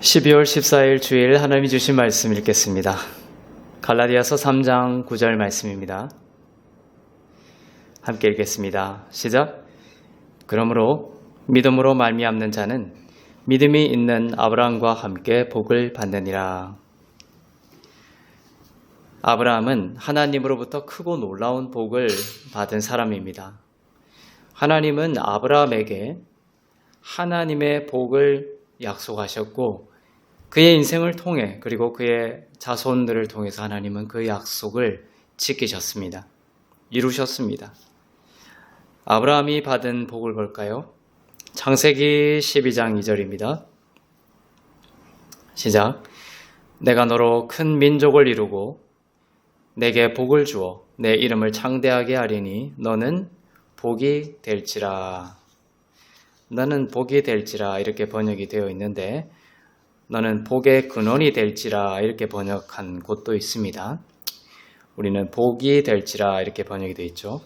12월 14일 주일 하나님이 주신 말씀 읽겠습니다. 갈라디아서 3장 9절 말씀입니다. 함께 읽겠습니다. 시작. 그러므로 믿음으로 말미암는 자는 믿음이 있는 아브라함과 함께 복을 받느니라. 아브라함은 하나님으로부터 크고 놀라운 복을 받은 사람입니다. 하나님은 아브라함에게 하나님의 복을 약속하셨고 그의 인생을 통해 그리고 그의 자손들을 통해서 하나님은 그 약속을 지키셨습니다. 이루셨습니다. 아브라함이 받은 복을 볼까요? 창세기 12장 2절입니다. 시작. 내가 너로 큰 민족을 이루고 내게 복을 주어 내 이름을 창대하게 하리니 너는 복이 될지라. 너는 복이 될지라 이렇게 번역이 되어 있는데 너는 복의 근원이 될지라 이렇게 번역한 곳도 있습니다. 우리는 복이 될지라 이렇게 번역이 되어 있죠.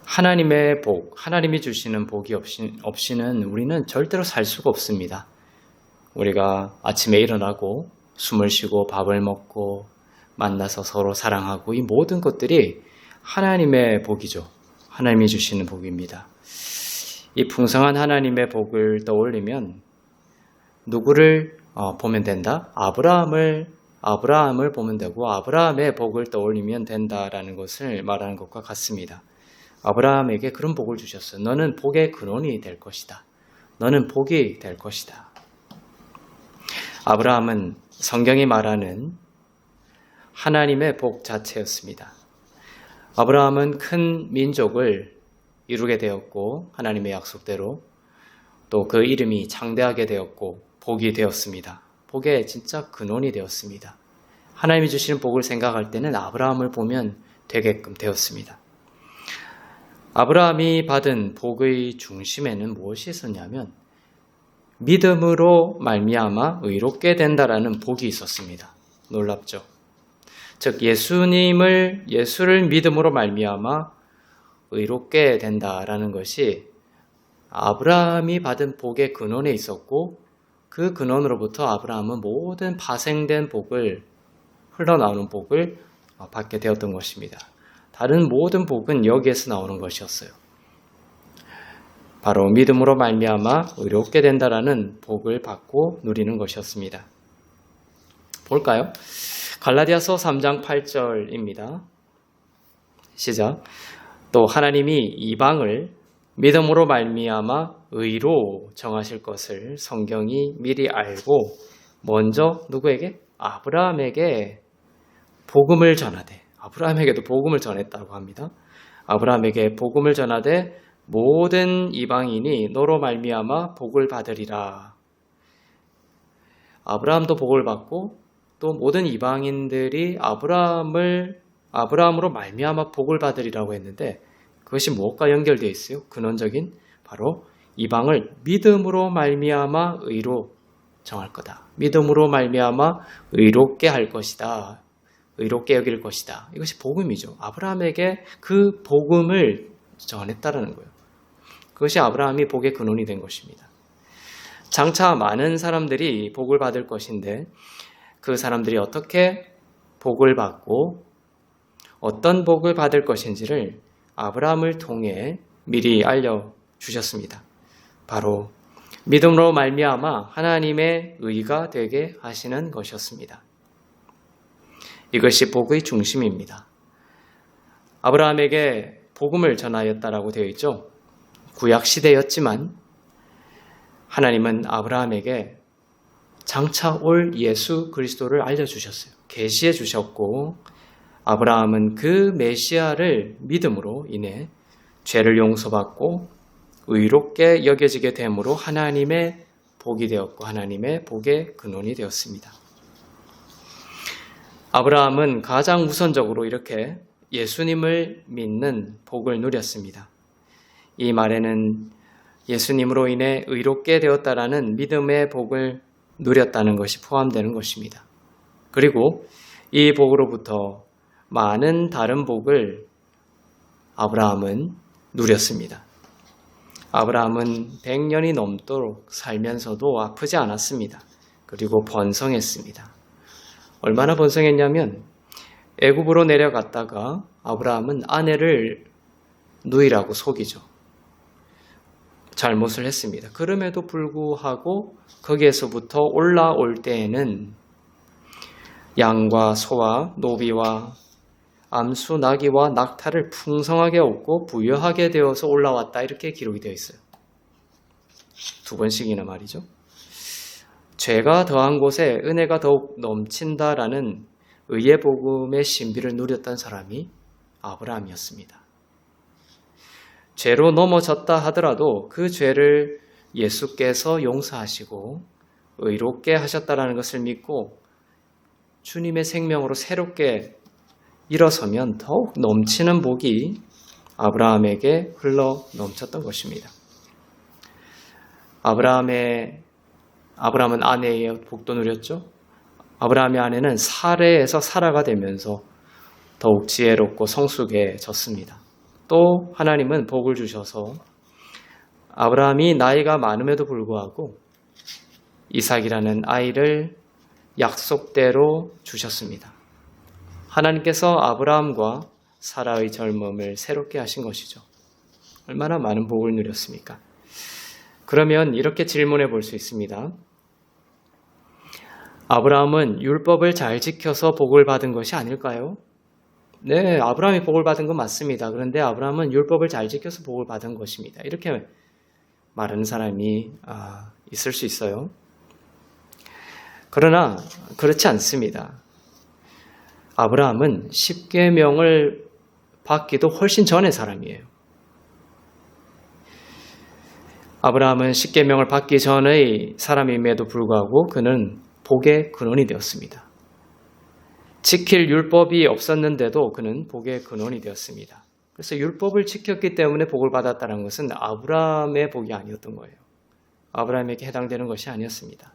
하나님의 복, 하나님이 주시는 복이 없이는 우리는 절대로 살 수가 없습니다. 우리가 아침에 일어나고 숨을 쉬고 밥을 먹고 만나서 서로 사랑하고 이 모든 것들이 하나님의 복이죠. 하나님이 주시는 복입니다. 이 풍성한 하나님의 복을 떠올리면 누구를 보면 된다? 아브라함을 보면 되고 아브라함의 복을 떠올리면 된다라는 것을 말하는 것과 같습니다. 아브라함에게 그런 복을 주셨어요. 너는 복의 근원이 될 것이다. 너는 복이 될 것이다. 아브라함은 성경이 말하는 하나님의 복 자체였습니다. 아브라함은 큰 민족을 이루게 되었고 하나님의 약속대로 또 그 이름이 창대하게 되었고 복이 되었습니다. 복의 진짜 근원이 되었습니다. 하나님이 주시는 복을 생각할 때는 아브라함을 보면 되게끔 되었습니다. 아브라함이 받은 복의 중심에는 무엇이 있었냐면 믿음으로 말미암아 의롭게 된다라는 복이 있었습니다. 놀랍죠? 즉 예수를 믿음으로 말미암아 의롭게 된다라는 것이 아브라함이 받은 복의 근원에 있었고 그 근원으로부터 아브라함은 모든 파생된 복을 흘러나오는 복을 받게 되었던 것입니다. 다른 모든 복은 여기에서 나오는 것이었어요. 바로 믿음으로 말미암아 의롭게 된다라는 복을 받고 누리는 것이었습니다. 볼까요? 갈라디아서 3장 8절입니다. 시작. 또 하나님이 이방을 믿음으로 말미암아 의로 정하실 것을 성경이 미리 알고 먼저 누구에게? 아브라함에게 복음을 전하되 아브라함에게도 복음을 전했다고 합니다. 아브라함에게 복음을 전하되 모든 이방인이 너로 말미암아 복을 받으리라. 아브라함도 복을 받고 또 모든 이방인들이 아브라함으로 말미암아 복을 받으리라고 했는데 그것이 무엇과 연결되어 있어요? 근원적인 바로 이방을 믿음으로 말미암아 의로 정할 거다. 믿음으로 말미암아 의롭게 할 것이다. 의롭게 여길 것이다. 이것이 복음이죠. 아브라함에게 그 복음을 전했다라는 거예요. 그것이 아브라함이 복의 근원이 된 것입니다. 장차 많은 사람들이 복을 받을 것인데 그 사람들이 어떻게 복을 받고 어떤 복을 받을 것인지를 아브라함을 통해 미리 알려주셨습니다. 바로 믿음으로 말미암아 하나님의 의가 되게 하시는 것이었습니다. 이것이 복의 중심입니다. 아브라함에게 복음을 전하였다라고 되어 있죠. 구약 시대였지만 하나님은 아브라함에게 장차 올 예수 그리스도를 알려주셨어요. 계시해 주셨고 아브라함은 그 메시아를 믿음으로 인해 죄를 용서받고 의롭게 여겨지게 됨으로 하나님의 복이 되었고 하나님의 복의 근원이 되었습니다. 아브라함은 가장 우선적으로 이렇게 예수님을 믿는 복을 누렸습니다. 이 말에는 예수님으로 인해 의롭게 되었다라는 믿음의 복을 누렸다는 것이 포함되는 것입니다. 그리고 이 복으로부터 많은 다른 복을 아브라함은 누렸습니다. 아브라함은 100년이 넘도록 살면서도 아프지 않았습니다. 그리고 번성했습니다. 얼마나 번성했냐면 애굽으로 내려갔다가 아브라함은 아내를 누이라고 속이죠. 잘못을 했습니다. 그럼에도 불구하고 거기에서부터 올라올 때에는 양과 소와 노비와 암수, 나귀와 낙타를 풍성하게 얻고 부유하게 되어서 올라왔다 이렇게 기록이 되어 있어요. 2번씩이나 말이죠. 죄가 더한 곳에 은혜가 더욱 넘친다라는 의의 복음의 신비를 누렸던 사람이 아브라함이었습니다. 죄로 넘어졌다 하더라도 그 죄를 예수께서 용서하시고 의롭게 하셨다라는 것을 믿고 주님의 생명으로 새롭게 일어서면 더욱 넘치는 복이 아브라함에게 흘러 넘쳤던 것입니다. 아브라함은 아내의 복도 누렸죠. 아브라함의 아내는 사레에서 사라가 되면서 더욱 지혜롭고 성숙해졌습니다. 또 하나님은 복을 주셔서 아브라함이 나이가 많음에도 불구하고 이삭이라는 아이를 약속대로 주셨습니다. 하나님께서 아브라함과 사라의 젊음을 새롭게 하신 것이죠. 얼마나 많은 복을 누렸습니까? 그러면 이렇게 질문해 볼 수 있습니다. 아브라함은 율법을 잘 지켜서 복을 받은 것이 아닐까요? 네, 아브라함이 복을 받은 건 맞습니다. 그런데 아브라함은 율법을 잘 지켜서 복을 받은 것입니다. 이렇게 말하는 사람이 있을 수 있어요. 그러나 그렇지 않습니다. 아브라함은 십계명을 받기도 훨씬 전의 사람이에요. 아브라함은 십계명을 받기 전의 사람임에도 불구하고 그는 복의 근원이 되었습니다. 지킬 율법이 없었는데도 그는 복의 근원이 되었습니다. 그래서 율법을 지켰기 때문에 복을 받았다는 것은 아브라함의 복이 아니었던 거예요. 아브라함에게 해당되는 것이 아니었습니다.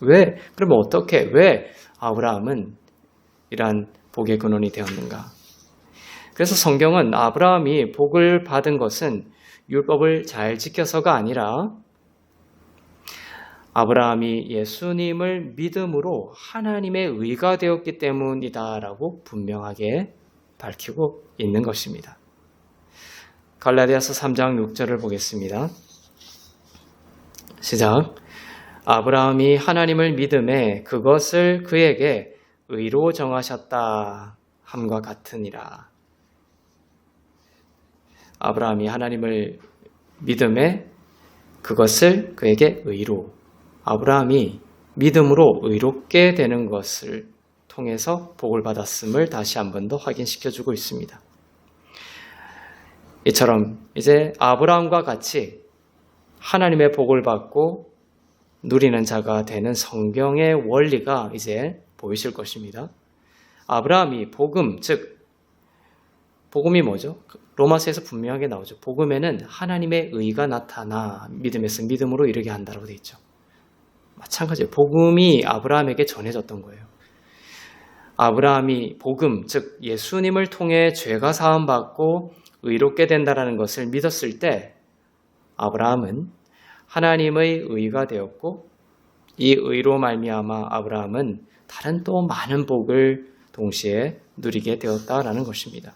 왜? 그러면 어떻게? 왜 아브라함은 이러한 복의 근원이 되었는가? 그래서 성경은 아브라함이 복을 받은 것은 율법을 잘 지켜서가 아니라 아브라함이 예수님을 믿음으로 하나님의 의가 되었기 때문이다라고 분명하게 밝히고 있는 것입니다. 갈라디아서 3장 6절을 보겠습니다. 시작. 아브라함이 하나님을 믿음에 그것을 그에게 의로 정하셨다 함과 같으니라. 아브라함이 하나님을 믿음에 그것을 그에게 의로, 아브라함이 믿음으로 의롭게 되는 것을 통해서 복을 받았음을 다시 한 번 더 확인시켜주고 있습니다. 이처럼 이제 아브라함과 같이 하나님의 복을 받고 누리는 자가 되는 성경의 원리가 이제 보이실 것입니다. 아브라함이 복음, 즉 복음이 뭐죠? 로마서에서 분명하게 나오죠. 복음에는 하나님의 의가 나타나 믿음에서 믿음으로 이르게 한다고 되어 있죠. 마찬가지예요. 복음이 아브라함에게 전해졌던 거예요. 아브라함이 복음, 즉 예수님을 통해 죄가 사함받고 의롭게 된다는 것을 믿었을 때 아브라함은 하나님의 의가 되었고 이 의로 말미암아 아브라함은 다른 또 많은 복을 동시에 누리게 되었다라는 것입니다.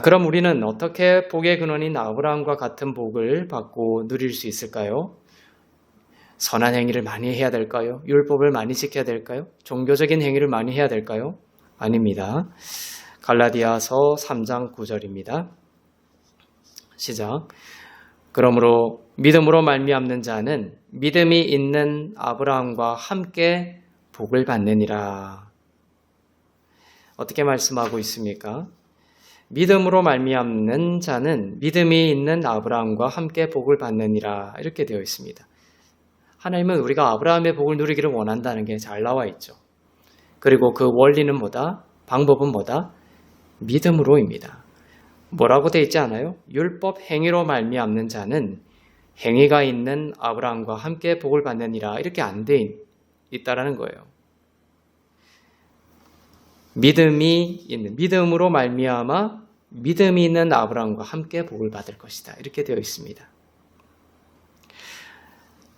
그럼 우리는 어떻게 복의 근원인 아브라함과 같은 복을 받고 누릴 수 있을까요? 선한 행위를 많이 해야 될까요? 율법을 많이 지켜야 될까요? 종교적인 행위를 많이 해야 될까요? 아닙니다. 갈라디아서 3장 9절입니다. 시작. 그러므로 믿음으로 말미암는 자는 믿음이 있는 아브라함과 함께 복을 받느니라. 어떻게 말씀하고 있습니까? 믿음으로 말미암는 자는 믿음이 있는 아브라함과 함께 복을 받느니라 이렇게 되어 있습니다. 하나님은 우리가 아브라함의 복을 누리기를 원한다는 게 잘 나와 있죠. 그리고 그 원리는 뭐다? 방법은 뭐다? 믿음으로입니다. 뭐라고 되어 있지 않아요? 율법 행위로 말미암는 자는 행위가 있는 아브라함과 함께 복을 받느니라 이렇게 안 되어 있다라는 거예요. 믿음으로 말미암아 믿음이 있는 아브라함과 함께 복을 받을 것이다. 이렇게 되어 있습니다.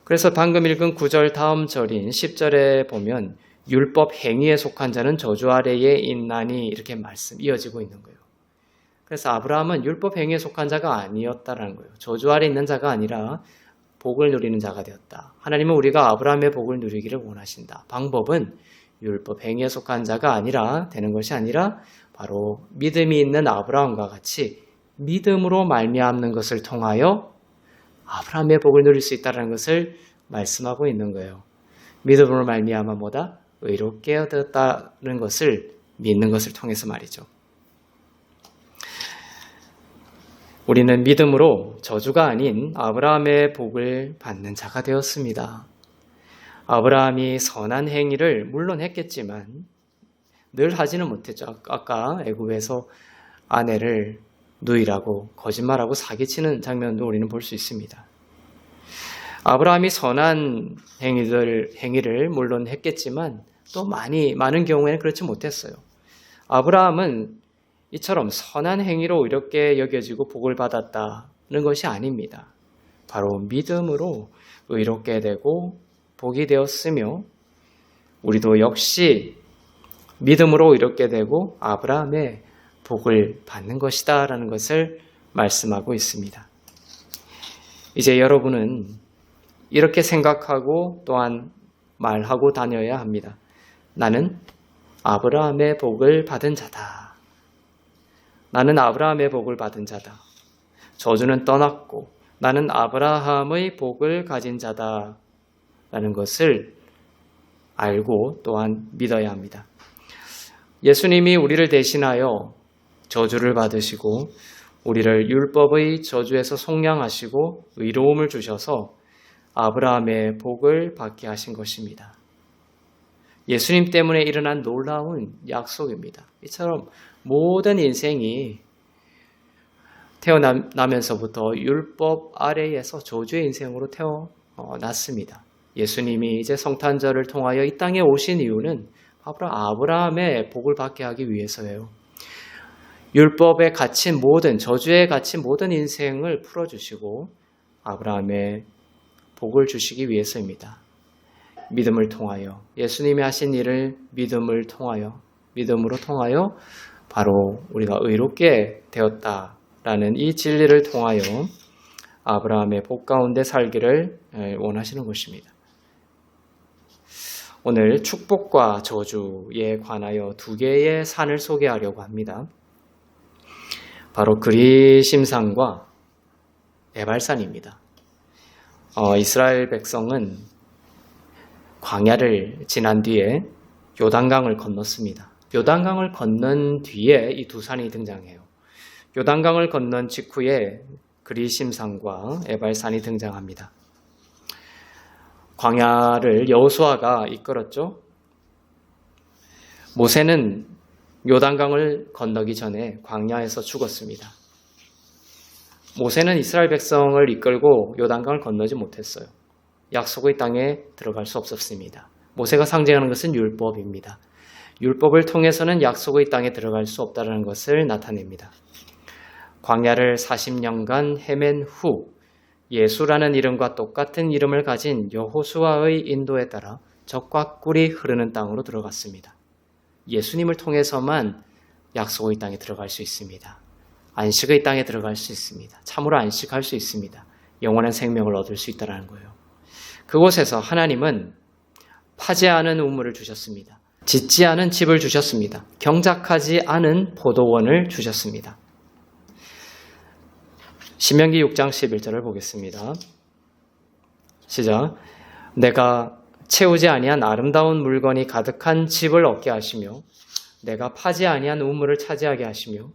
그래서 방금 읽은 9절 다음 절인 10절에 보면 율법 행위에 속한 자는 저주 아래에 있나니 이렇게 말씀 이어지고 있는 거예요. 그래서 아브라함은 율법 행위에 속한 자가 아니었다라는 거예요. 저주 아래 있는 자가 아니라 복을 누리는 자가 되었다. 하나님은 우리가 아브라함의 복을 누리기를 원하신다. 방법은 율법 행위에 속한 자가 아니라 되는 것이 아니라 바로 믿음이 있는 아브라함과 같이 믿음으로 말미암는 것을 통하여 아브라함의 복을 누릴 수 있다는 것을 말씀하고 있는 거예요. 믿음으로 말미암아 뭐다? 의롭게 되었다는 것을 믿는 것을 통해서 말이죠. 우리는 믿음으로 저주가 아닌 아브라함의 복을 받는 자가 되었습니다. 아브라함이 선한 행위를 물론 했겠지만 늘 하지는 못했죠. 아까 애굽에서 아내를 누이라고 거짓말하고 사기치는 장면도 우리는 볼 수 있습니다. 아브라함이 선한 행위를 물론 했겠지만 또 많은 경우에는 그렇지 못했어요. 아브라함은 이처럼 선한 행위로 이렇게 여겨지고 복을 받았다는 것이 아닙니다. 바로 믿음으로 의롭게 되고 복이 되었으며 우리도 역시 믿음으로 의롭게 되고 아브라함의 복을 받는 것이다 라는 것을 말씀하고 있습니다. 이제 여러분은 이렇게 생각하고 또한 말하고 다녀야 합니다. 나는 아브라함의 복을 받은 자다. 나는 아브라함의 복을 받은 자다. 저주는 떠났고 나는 아브라함의 복을 가진 자다. 라는 것을 알고 또한 믿어야 합니다. 예수님이 우리를 대신하여 저주를 받으시고 우리를 율법의 저주에서 속량하시고 의로움을 주셔서 아브라함의 복을 받게 하신 것입니다. 예수님 때문에 일어난 놀라운 약속입니다. 이처럼 모든 인생이 태어나면서부터 율법 아래에서 저주의 인생으로 태어났습니다. 예수님이 이제 성탄절을 통하여 이 땅에 오신 이유는 바로 아브라함의 복을 받게 하기 위해서예요. 율법에 갇힌 저주에 갇힌 모든 인생을 풀어주시고 아브라함의 복을 주시기 위해서입니다. 믿음을 통하여 예수님이 하신 일을 믿음으로 통하여 바로 우리가 의롭게 되었다라는 이 진리를 통하여 아브라함의 복 가운데 살기를 원하시는 것입니다. 오늘 축복과 저주에 관하여 두 개의 산을 소개하려고 합니다. 바로 그리심산과 에발산입니다. 이스라엘 백성은 광야를 지난 뒤에 요단강을 건넜습니다. 요단강을 건넌 뒤에 이 두 산이 등장해요. 요단강을 건넌 직후에 그리심산과 에발산이 등장합니다. 광야를 여호수아가 이끌었죠. 모세는 요단강을 건너기 전에 광야에서 죽었습니다. 모세는 이스라엘 백성을 이끌고 요단강을 건너지 못했어요. 약속의 땅에 들어갈 수 없었습니다. 모세가 상징하는 것은 율법입니다. 율법을 통해서는 약속의 땅에 들어갈 수 없다는 것을 나타냅니다. 광야를 40년간 헤맨 후 예수라는 이름과 똑같은 이름을 가진 여호수아의 인도에 따라 젖과 꿀이 흐르는 땅으로 들어갔습니다. 예수님을 통해서만 약속의 땅에 들어갈 수 있습니다. 안식의 땅에 들어갈 수 있습니다. 참으로 안식할 수 있습니다. 영원한 생명을 얻을 수 있다는 거예요. 그곳에서 하나님은 파지 않은 우물을 주셨습니다. 짓지 않은 집을 주셨습니다. 경작하지 않은 포도원을 주셨습니다. 신명기 6장 11절을 보겠습니다. 시작. 내가 채우지 아니한 아름다운 물건이 가득한 집을 얻게 하시며 내가 파지 아니한 우물을 차지하게 하시며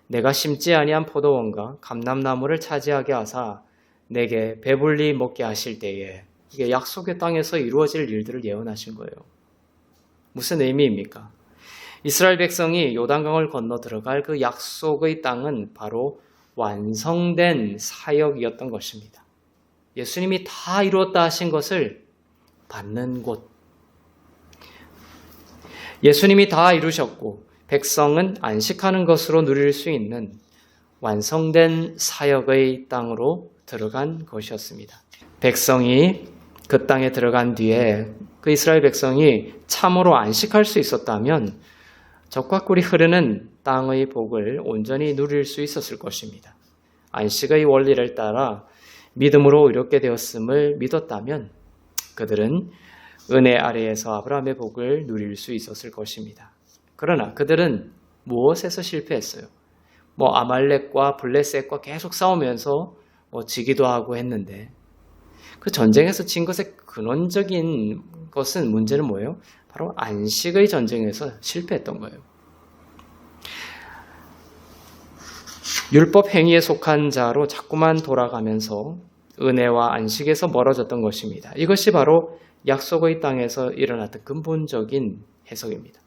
내가 심지 아니한 포도원과 감람나무를 차지하게 하사 내게 배불리 먹게 하실 때에 이게 약속의 땅에서 이루어질 일들을 예언하신 거예요. 무슨 의미입니까? 이스라엘 백성이 요단강을 건너 들어갈 그 약속의 땅은 바로 완성된 사역이었던 것입니다. 예수님이 다 이루었다 하신 것을 받는 곳. 예수님이 다 이루셨고 백성은 안식하는 것으로 누릴 수 있는 완성된 사역의 땅으로 들어간 것이었습니다. 백성이 그 땅에 들어간 뒤에 그 이스라엘 백성이 참으로 안식할 수 있었다면 적과 꿀이 흐르는 땅의 복을 온전히 누릴 수 있었을 것입니다. 안식의 원리를 따라 믿음으로 의롭게 되었음을 믿었다면 그들은 은혜 아래에서 아브라함의 복을 누릴 수 있었을 것입니다. 그러나 그들은 무엇에서 실패했어요? 아말렉과 블레셋과 계속 싸우면서 지기도 하고 했는데 그 전쟁에서 진 것의 근원적인 것은 문제는 뭐예요? 바로 안식의 전쟁에서 실패했던 거예요. 율법 행위에 속한 자로 자꾸만 돌아가면서 은혜와 안식에서 멀어졌던 것입니다. 이것이 바로 약속의 땅에서 일어났던 근본적인 해석입니다.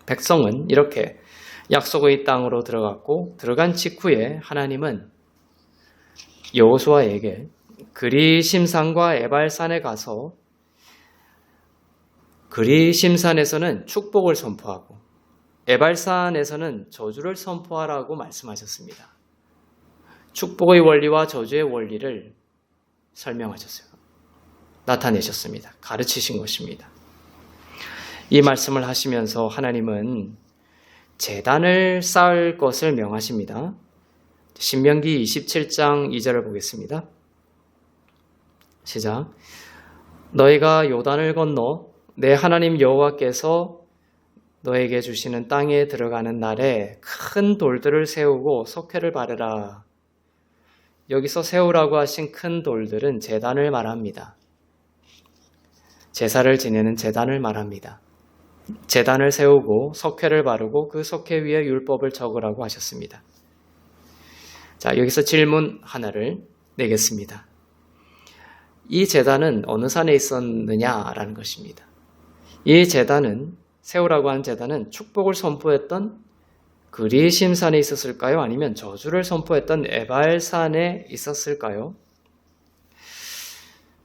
백성은 이렇게 약속의 땅으로 들어갔고 들어간 직후에 하나님은 여호수아에게 그리심산과 에발산에 가서 그리심산에서는 축복을 선포하고 에발산에서는 저주를 선포하라고 말씀하셨습니다. 축복의 원리와 저주의 원리를 설명하셨어요. 나타내셨습니다. 가르치신 것입니다. 이 말씀을 하시면서 하나님은 제단을 쌓을 것을 명하십니다. 신명기 27장 2절을 보겠습니다. 시작. 너희가 요단을 건너 내 하나님 여호와께서 너에게 주시는 땅에 들어가는 날에 큰 돌들을 세우고 석회를 바르라. 여기서 세우라고 하신 큰 돌들은 제단을 말합니다. 제사를 지내는 제단을 말합니다. 제단을 세우고 석회를 바르고 그 석회 위에 율법을 적으라고 하셨습니다. 자, 여기서 질문 하나를 내겠습니다. 이 제단은 어느 산에 있었느냐라는 것입니다. 이 제단은 세우라고 한 제단은 축복을 선포했던 그리심산에 있었을까요? 아니면 저주를 선포했던 에발산에 있었을까요?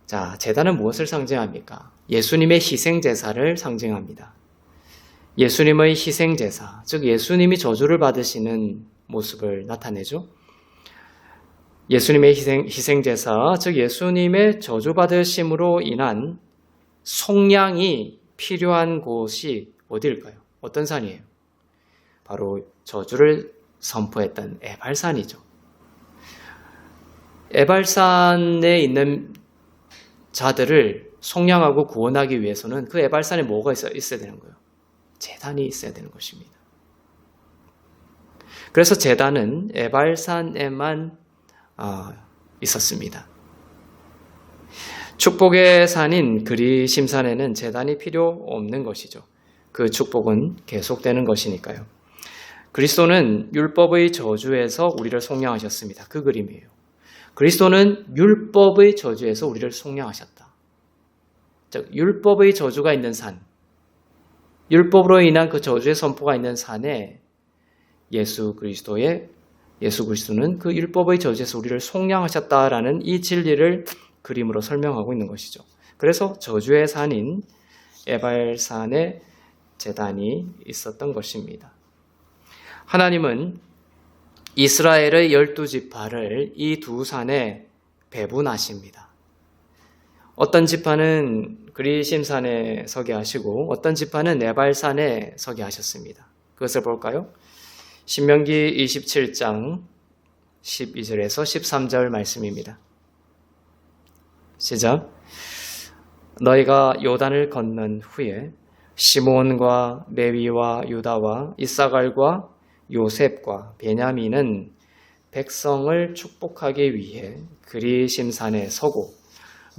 자, 제단은 무엇을 상징합니까? 예수님의 희생제사를 상징합니다. 예수님의 희생제사, 즉 예수님이 저주를 받으시는 모습을 나타내죠. 예수님의 희생제사, 즉 예수님의 저주받으심으로 인한 속량이 필요한 곳이 어디일까요? 어떤 산이에요? 바로 저주를 선포했던 에발산이죠. 에발산에 있는 자들을 속량하고 구원하기 위해서는 그 에발산에 뭐가 있어야 되는 거예요? 제단이 있어야 되는 것입니다. 그래서 제단은 에발산에만 있었습니다. 축복의 산인 그리심산에는 제단이 필요 없는 것이죠. 그 축복은 계속되는 것이니까요. 그리스도는 율법의 저주에서 우리를 속량하셨습니다. 그 그림이에요. 그리스도는 율법의 저주에서 우리를 속량하셨다. 즉 율법의 저주가 있는 산, 율법으로 인한 그 저주의 선포가 있는 산에 예수 그리스도는 그 율법의 저주에서 우리를 속량하셨다라는 이 진리를 그림으로 설명하고 있는 것이죠. 그래서 저주의 산인 에발산에 제단이 있었던 것입니다. 하나님은 이스라엘의 12지파를 이 두 산에 배분하십니다. 어떤 지파는 그리심산에 서게 하시고 어떤 지파는 에발산에 서게 하셨습니다. 그것을 볼까요? 신명기 27장 12절에서 13절 말씀입니다. 시작. 너희가 요단을 건넌 후에 시몬과 레위와 유다와 이사갈과 요셉과 베냐민은 백성을 축복하기 위해 그리심산에 서고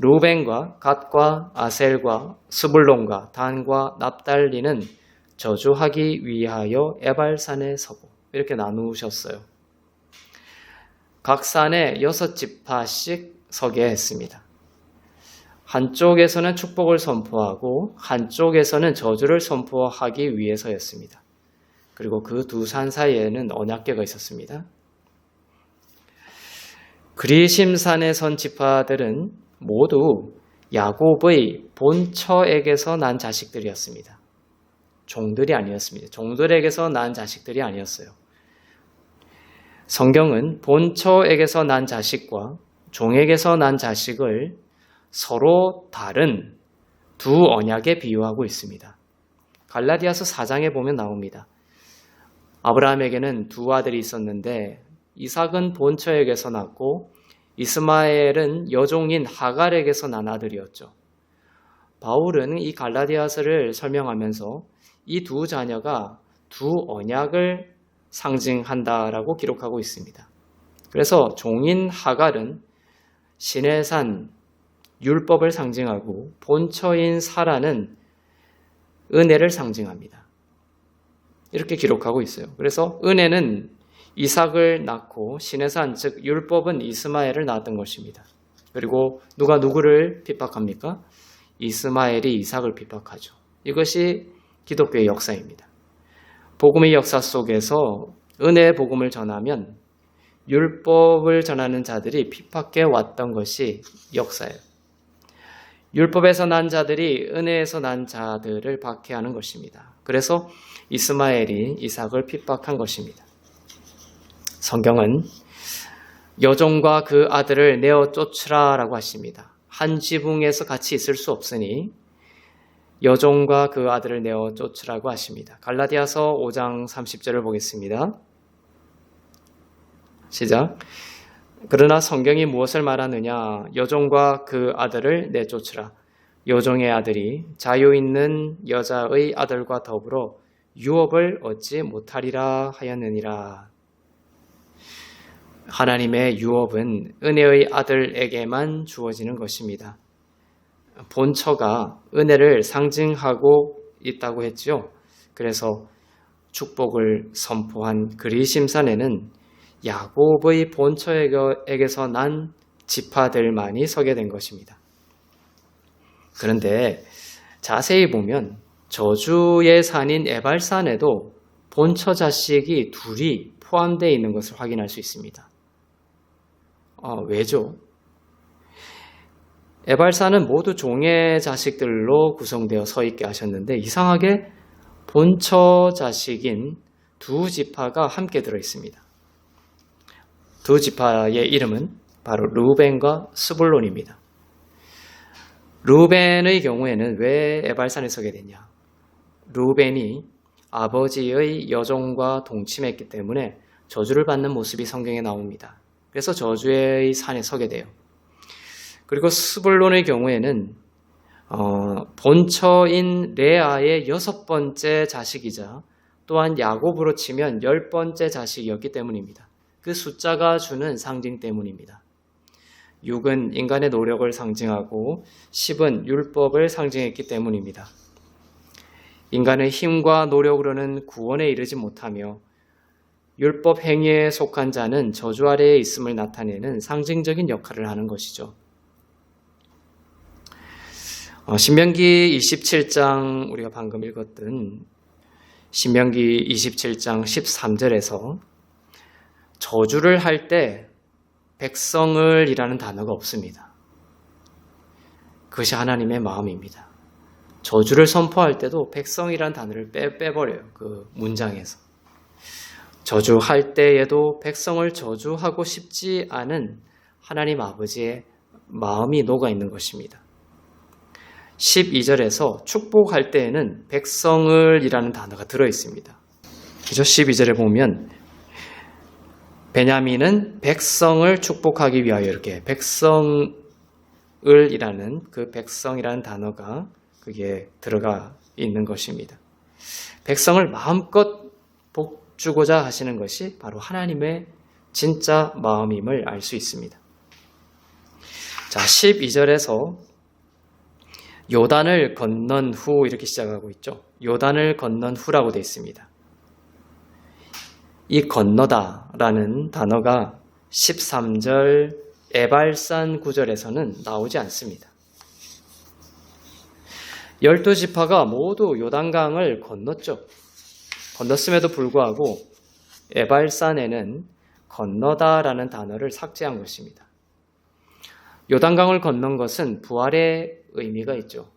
루벤과 갓과 아셀과 스불론과 단과 납달리는 저주하기 위하여 에발산에 서고 이렇게 나누셨어요. 각 산에 6지파씩 서게 했습니다. 한쪽에서는 축복을 선포하고 한쪽에서는 저주를 선포하기 위해서였습니다. 그리고 그 두 산 사이에는 언약궤가 있었습니다. 그리심산에 선 지파들은 모두 야곱의 본처에게서 난 자식들이었습니다. 종들이 아니었습니다. 종들에게서 난 자식들이 아니었어요. 성경은 본처에게서 난 자식과 종에게서 난 자식을 서로 다른 두 언약에 비유하고 있습니다. 갈라디아서 4장에 보면 나옵니다. 아브라함에게는 두 아들이 있었는데 이삭은 본처에게서 낳고 이스마엘은 여종인 하갈에게서 난 아들이었죠. 바울은 이 갈라디아서를 설명하면서 이 두 자녀가 두 언약을 상징한다라고 기록하고 있습니다. 그래서 종인 하갈은 신의 산 율법을 상징하고 본처인 사라는 은혜를 상징합니다. 이렇게 기록하고 있어요. 그래서 은혜는 이삭을 낳고 신의 산, 즉 율법은 이스마엘을 낳았던 것입니다. 그리고 누가 누구를 핍박합니까? 이스마엘이 이삭을 핍박하죠. 이것이 기독교의 역사입니다. 복음의 역사 속에서 은혜의 복음을 전하면 율법을 전하는 자들이 핍박해 왔던 것이 역사예요. 율법에서 난 자들이 은혜에서 난 자들을 박해하는 것입니다. 그래서 이스마엘이 이삭을 핍박한 것입니다. 성경은 여종과 그 아들을 내어 쫓으라라고 하십니다. 한 지붕에서 같이 있을 수 없으니 여종과 그 아들을 내어 쫓으라고 하십니다. 갈라디아서 5장 30절을 보겠습니다. 시작. 그러나 성경이 무엇을 말하느냐? 여종과 그 아들을 내쫓으라. 여종의 아들이 자유 있는 여자의 아들과 더불어 유업을 얻지 못하리라 하였느니라. 하나님의 유업은 은혜의 아들에게만 주어지는 것입니다. 본처가 은혜를 상징하고 있다고 했죠. 그래서 축복을 선포한 그리심산에는 야곱의 본처에게서 난 지파들만이 서게 된 것입니다. 그런데 자세히 보면 저주의 산인 에발산에도 본처 자식이 둘이 포함되어 있는 것을 확인할 수 있습니다. 왜죠? 에발산은 모두 종의 자식들로 구성되어 서 있게 하셨는데 이상하게 본처 자식인 두 지파가 함께 들어 있습니다. 두 지파의 이름은 바로 르우벤과 스불론입니다. 르우벤의 경우에는 왜 에발산에 서게 됐냐? 르우벤이 아버지의 여종과 동침했기 때문에 저주를 받는 모습이 성경에 나옵니다. 그래서 저주의 산에 서게 돼요. 그리고 스불론의 경우에는 본처인 레아의 6번째 자식이자 또한 야곱으로 치면 10번째 자식이었기 때문입니다. 그 숫자가 주는 상징 때문입니다. 6은 인간의 노력을 상징하고 10은 율법을 상징했기 때문입니다. 인간의 힘과 노력으로는 구원에 이르지 못하며 율법 행위에 속한 자는 저주 아래에 있음을 나타내는 상징적인 역할을 하는 것이죠. 신명기 27장 우리가 방금 읽었던 신명기 27장 13절에서 저주를 할 때 백성을 이라는 단어가 없습니다. 그것이 하나님의 마음입니다. 저주를 선포할 때도 백성이라는 단어를 빼버려요. 그 문장에서. 저주할 때에도 백성을 저주하고 싶지 않은 하나님 아버지의 마음이 녹아 있는 것입니다. 12절에서 축복할 때에는 백성을 이라는 단어가 들어 있습니다. 그죠? 12절에 보면 베냐민은 백성을 축복하기 위하여 이렇게 백성을 이라는 그 백성이라는 단어가 그게 들어가 있는 것입니다. 백성을 마음껏 복주고자 하시는 것이 바로 하나님의 진짜 마음임을 알 수 있습니다. 자, 12절에서 요단을 건넌 후 이렇게 시작하고 있죠. 요단을 건넌 후라고 되어 있습니다. 이 건너다라는 단어가 13절 에발산 구절에서는 나오지 않습니다. 12지파가 모두 요단강을 건넜죠. 건넜음에도 불구하고 에발산에는 건너다라는 단어를 삭제한 것입니다. 요단강을 건넌 것은 부활의 의미가 있죠.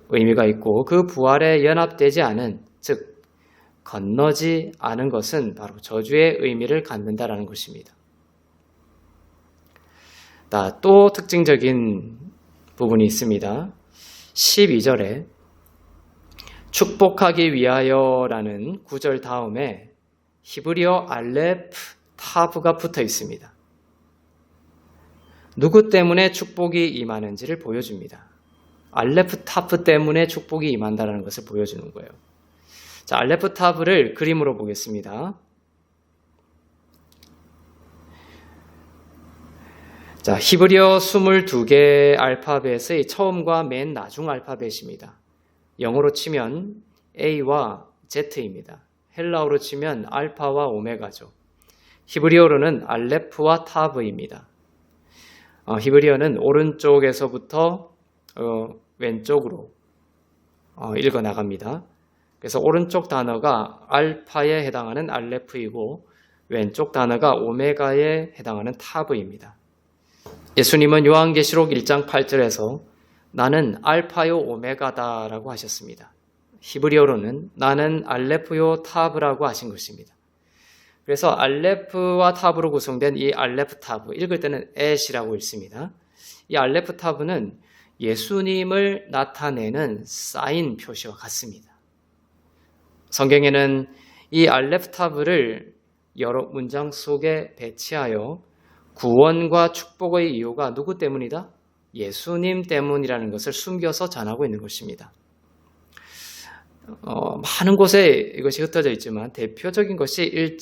의미가 있고 그 부활에 연합되지 않은, 즉 건너지 않은 것은 바로 저주의 의미를 갖는다라는 것입니다. 또 특징적인 부분이 있습니다. 12절에 축복하기 위하여라는 구절 다음에 히브리어 알렙 타브가 붙어 있습니다. 누구 때문에 축복이 임하는지를 보여줍니다. 알렙 타브 때문에 축복이 임한다는 것을 보여주는 거예요. 자, 알렙 타브를 그림으로 보겠습니다. 자, 히브리어 22개 알파벳의 처음과 맨 나중 알파벳입니다. 영어로 치면 A와 Z입니다. 헬라어로 치면 알파와 오메가죠. 히브리어로는 알레프와 타브입니다. 히브리어는 오른쪽에서부터 왼쪽으로 읽어 나갑니다. 그래서 오른쪽 단어가 알파에 해당하는 알레프이고 왼쪽 단어가 오메가에 해당하는 타브입니다. 예수님은 요한계시록 1장 8절에서 나는 알파요 오메가다라고 하셨습니다. 히브리어로는 나는 알레프요 타브라고 하신 것입니다. 그래서 알레프와 타브로 구성된 이 알레프 타브, 읽을 때는 엣이라고 읽습니다. 이 알레프 타브는 예수님을 나타내는 사인 표시와 같습니다. 성경에는 이 알레프 타브를 여러 문장 속에 배치하여 구원과 축복의 이유가 누구 때문이다? 예수님 때문이라는 것을 숨겨서 전하고 있는 것입니다. 많은 곳에 이것이 흩어져 있지만 대표적인 것이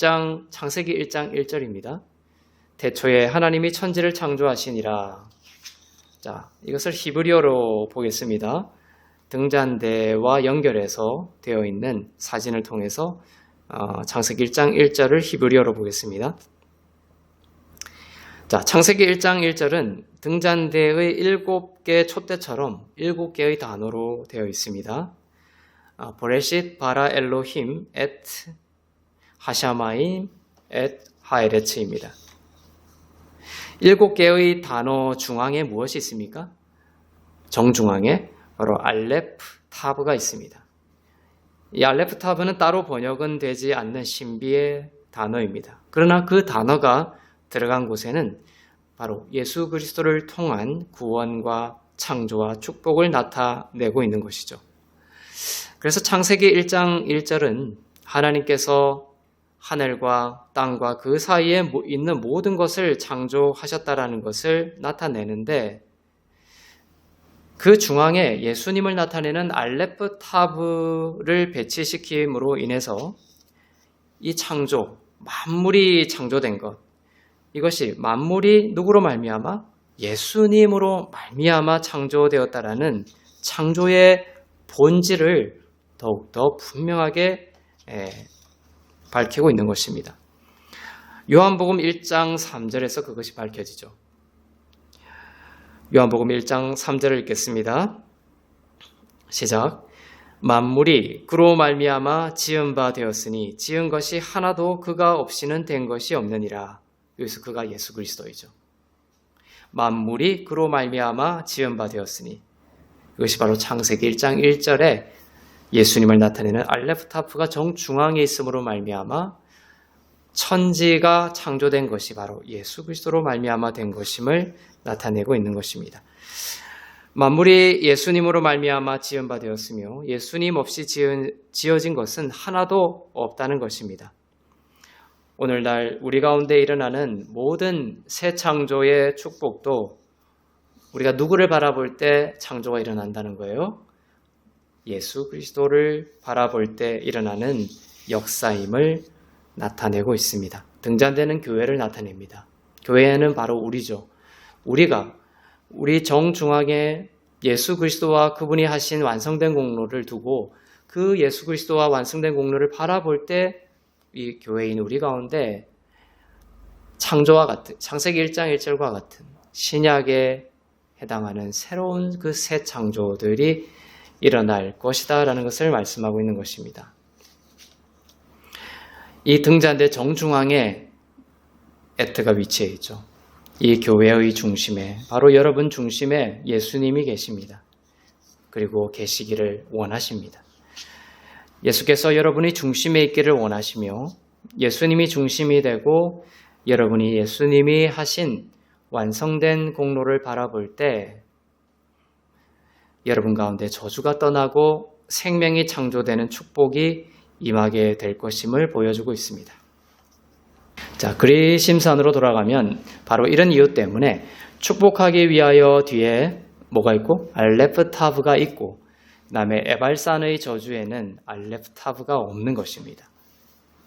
창세기 1장 1절입니다. 태초에 하나님이 천지를 창조하시니라. 자, 이것을 히브리어로 보겠습니다. 등잔대와 연결해서 되어 있는 사진을 통해서 창세기 1장 1절을 히브리어로 보겠습니다. 자, 창세기 1장 1절은 등잔대의 7개 촛대처럼 7개의 단어로 되어 있습니다. 보레싯 바라 엘로힘 엣 하샤마임 엣 하에레츠입니다. 7개의 단어 중앙에 무엇이 있습니까? 정중앙에 바로 알레프 타브가 있습니다. 이 알레프 타브는 따로 번역은 되지 않는 신비의 단어입니다. 그러나 그 단어가 들어간 곳에는 바로 예수 그리스도를 통한 구원과 창조와 축복을 나타내고 있는 것이죠. 그래서 창세기 1장 1절은 하나님께서 하늘과 땅과 그 사이에 있는 모든 것을 창조하셨다라는 것을 나타내는데 그 중앙에 예수님을 나타내는 알레프 타브를 배치시킴으로 인해서 이 창조, 만물이 창조된 것, 이것이 만물이 누구로 말미암아? 예수님으로 말미암아 창조되었다라는 창조의 본질을 더욱더 분명하게 밝히고 있는 것입니다. 요한복음 1장 3절에서 그것이 밝혀지죠. 요한복음 1장 3절을 읽겠습니다. 시작. 만물이 그로 말미암아 지은 바 되었으니 지은 것이 하나도 그가 없이는 된 것이 없느니라. 여기서 그가 예수 그리스도이죠. 만물이 그로 말미암아 지은 바 되었으니 이것이 바로 창세기 1장 1절에 예수님을 나타내는 알레프 타브가 정중앙에 있음으로 말미암아 천지가 창조된 것이 바로 예수 그리스도로 말미암아 된 것임을 나타내고 있는 것입니다. 만물이 예수님으로 말미암아 지은 바 되었으며 예수님 없이 지어진 것은 하나도 없다는 것입니다. 오늘날 우리 가운데 일어나는 모든 새 창조의 축복도 우리가 누구를 바라볼 때 창조가 일어난다는 거예요? 예수 그리스도를 바라볼 때 일어나는 역사임을 나타내고 있습니다. 등잔대는 교회를 나타냅니다. 교회는 바로 우리죠. 우리 정중앙에 예수 그리스도와 그분이 하신 완성된 공로를 두고 그 예수 그리스도와 완성된 공로를 바라볼 때 이 교회인 우리 가운데 창조와 같은 창세기 1장 1절과 같은 신약에 해당하는 새로운 그 새 창조들이 일어날 것이다 라는 것을 말씀하고 있는 것입니다. 이 등잔대 정중앙에 에트가 위치해 있죠. 이 교회의 중심에 바로 여러분 중심에 예수님이 계십니다. 그리고 계시기를 원하십니다. 예수께서 여러분이 중심에 있기를 원하시며 예수님이 중심이 되고 여러분이 예수님이 하신 완성된 공로를 바라볼 때 여러분 가운데 저주가 떠나고 생명이 창조되는 축복이 임하게 될 것임을 보여주고 있습니다. 자, 그리심산으로 돌아가면 바로 이런 이유 때문에 축복하기 위하여 뒤에 뭐가 있고 알레프타브가 있고 그다음에 에발산의 저주에는 알레프타브가 없는 것입니다.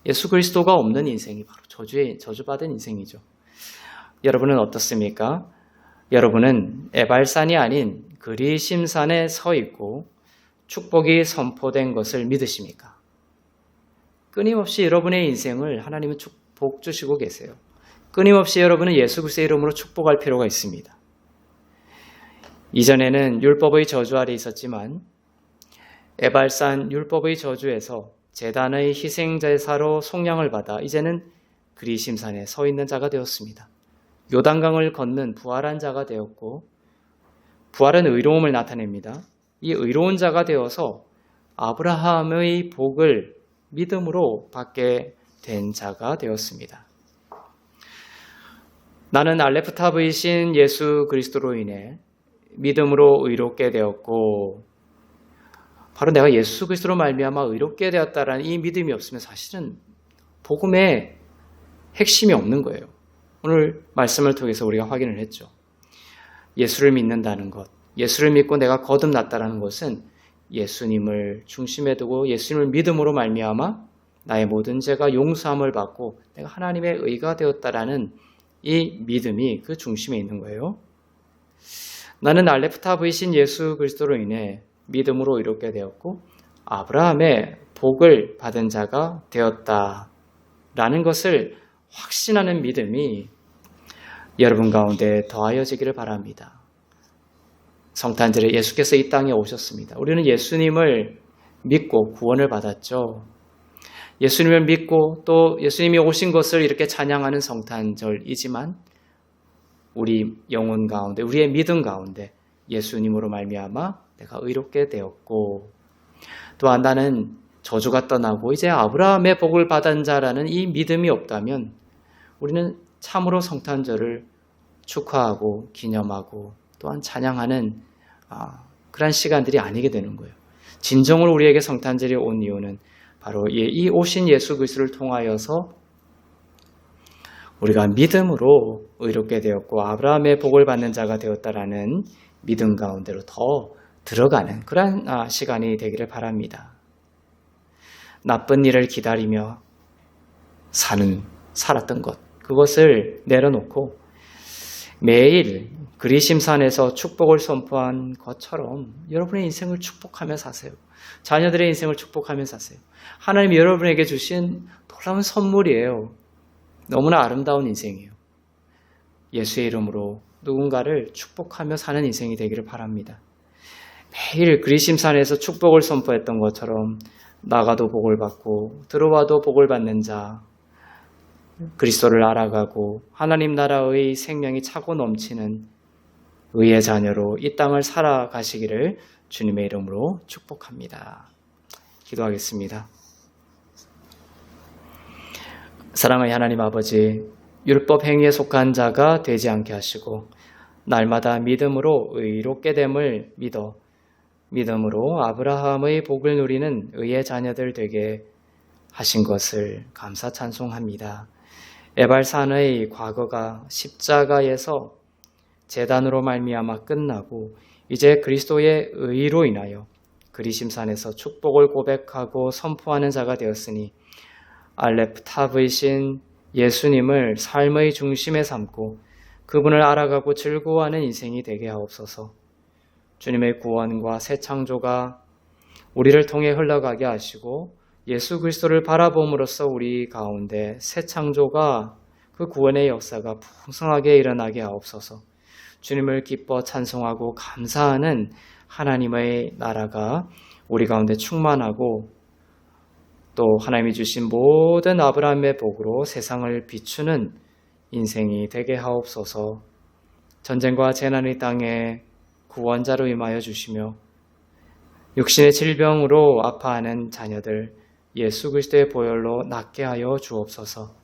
예수 그리스도가 없는 인생이 바로 저주받은 인생이죠. 여러분은 어떻습니까? 여러분은 에발산이 아닌 그리심산에 서 있고 축복이 선포된 것을 믿으십니까? 끊임없이 여러분의 인생을 하나님은 축복 주시고 계세요. 끊임없이 여러분은 예수 그리스도의 이름으로 축복할 필요가 있습니다. 이전에는 율법의 저주 아래 있었지만 에발산 율법의 저주에서 제단의 희생제사로 속량을 받아 이제는 그리심산에 서 있는 자가 되었습니다. 요단강을 걷는 부활한 자가 되었고 부활은 의로움을 나타냅니다. 이 의로운 자가 되어서 아브라함의 복을 믿음으로 받게 된 자가 되었습니다. 나는 알레프타브이신 예수 그리스도로 인해 믿음으로 의롭게 되었고 바로 내가 예수 그리스도로 말미암아 의롭게 되었다라는 이 믿음이 없으면 사실은 복음의 핵심이 없는 거예요. 오늘 말씀을 통해서 우리가 확인을 했죠. 예수를 믿는다는 것, 예수를 믿고 내가 거듭났다는 것은 예수님을 중심에 두고 예수님을 믿음으로 말미암아 나의 모든 죄가 용서함을 받고 내가 하나님의 의가 되었다라는 이 믿음이 그 중심에 있는 거예요. 나는 알레프타브이신 예수 그리스도로 인해 믿음으로 의롭게 되었고 아브라함의 복을 받은 자가 되었다라는 것을 확신하는 믿음이 여러분 가운데 더하여지기를 바랍니다. 성탄절에 예수께서 이 땅에 오셨습니다. 우리는 예수님을 믿고 구원을 받았죠. 예수님을 믿고 또 예수님이 오신 것을 이렇게 찬양하는 성탄절이지만 우리 영혼 가운데, 우리의 믿음 가운데 예수님으로 말미암아 내가 의롭게 되었고 또한 나는 저주가 떠나고 이제 아브라함의 복을 받은 자라는 이 믿음이 없다면 우리는 참으로 성탄절을 축하하고 기념하고 또한 찬양하는 그런 시간들이 아니게 되는 거예요. 진정으로 우리에게 성탄절이 온 이유는 바로 이 오신 예수 그리스도를 통하여서 우리가 믿음으로 의롭게 되었고 아브라함의 복을 받는 자가 되었다라는 믿음 가운데로 더 들어가는 그런 시간이 되기를 바랍니다. 나쁜 일을 기다리며 살았던 것, 그것을 내려놓고 매일 그리심산에서 축복을 선포한 것처럼 여러분의 인생을 축복하며 사세요. 자녀들의 인생을 축복하며 사세요. 하나님이 여러분에게 주신 놀라운 선물이에요. 너무나 아름다운 인생이에요. 예수의 이름으로 누군가를 축복하며 사는 인생이 되기를 바랍니다. 매일 그리심산에서 축복을 선포했던 것처럼 나가도 복을 받고 들어와도 복을 받는 자, 그리스도를 알아가고 하나님 나라의 생명이 차고 넘치는 의의 자녀로 이 땅을 살아가시기를 주님의 이름으로 축복합니다. 기도하겠습니다. 사랑의 하나님 아버지, 율법 행위에 속한 자가 되지 않게 하시고 날마다 믿음으로 의롭게 됨을 믿음으로 아브라함의 복을 누리는 의의 자녀들 되게 하신 것을 감사 찬송합니다. 에발산의 과거가 십자가에서 제단으로 말미암아 끝나고 이제 그리스도의 의로 인하여 그리심산에서 축복을 고백하고 선포하는 자가 되었으니 알레프타브이신 예수님을 삶의 중심에 삼고 그분을 알아가고 즐거워하는 인생이 되게 하옵소서. 주님의 구원과 새 창조가 우리를 통해 흘러가게 하시고 예수 그리스도를 바라봄으로써 우리 가운데 새 창조가 그 구원의 역사가 풍성하게 일어나게 하옵소서. 주님을 기뻐 찬송하고 감사하는 하나님의 나라가 우리 가운데 충만하고 또 하나님이 주신 모든 아브라함의 복으로 세상을 비추는 인생이 되게 하옵소서. 전쟁과 재난의 땅에 구원자로 임하여 주시며 육신의 질병으로 아파하는 자녀들 예수 그리스도의 보혈로 낫게 하여 주옵소서.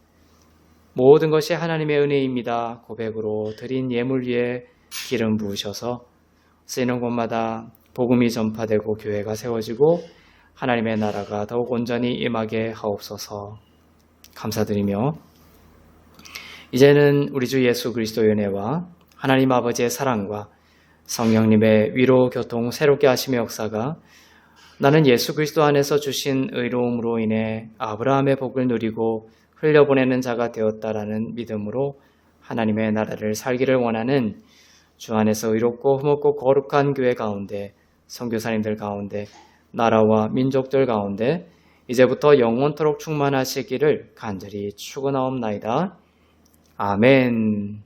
모든 것이 하나님의 은혜입니다. 고백으로 드린 예물 위에 기름 부으셔서 쓰이는 곳마다 복음이 전파되고 교회가 세워지고 하나님의 나라가 더욱 온전히 임하게 하옵소서. 감사드리며 이제는 우리 주 예수 그리스도의 은혜와 하나님 아버지의 사랑과 성령님의 위로 교통 새롭게 하심의 역사가 나는 예수 그리스도 안에서 주신 의로움으로 인해 아브라함의 복을 누리고 흘려보내는 자가 되었다라는 믿음으로 하나님의 나라를 살기를 원하는 주 안에서 의롭고 흠없고 거룩한 교회 가운데 선교사님들 가운데 나라와 민족들 가운데 이제부터 영원토록 충만하시기를 간절히 축원하옵나이다. 아멘.